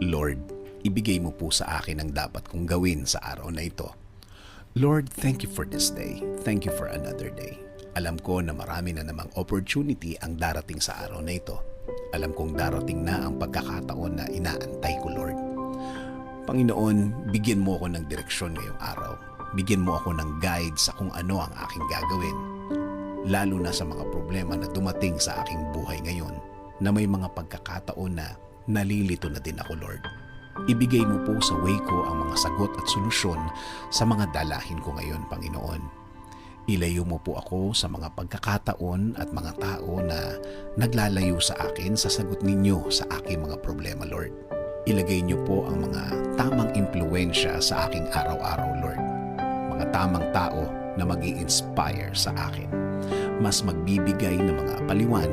Lord, ibigay mo po sa akin ang dapat kong gawin sa araw na ito. Lord, thank you for this day. Thank you for another day. Alam ko na marami na namang opportunity ang darating sa araw na ito. Alam kong darating na ang pagkakataon na inaantay ko, Lord. Panginoon, bigyan mo ako ng direksyon ngayong araw. Bigyan mo ako ng guide sa kung ano ang aking gagawin. Lalo na sa mga problema na dumating sa aking buhay ngayon, na may mga pagkakataon na nalilito na din ako, Lord. Ibigay mo po sa way ko ang mga sagot at solusyon sa mga dalahin ko ngayon, Panginoon. Ilayo mo po ako sa mga pagkakataon at mga tao na naglalayo sa akin sa sagot ninyo sa aking mga problema, Lord. Ilagay niyo po ang mga tamang impluensya sa aking araw-araw, Lord. Mga tamang tao na mag-i-inspire sa akin. Mas magbibigay ng mga paliwanag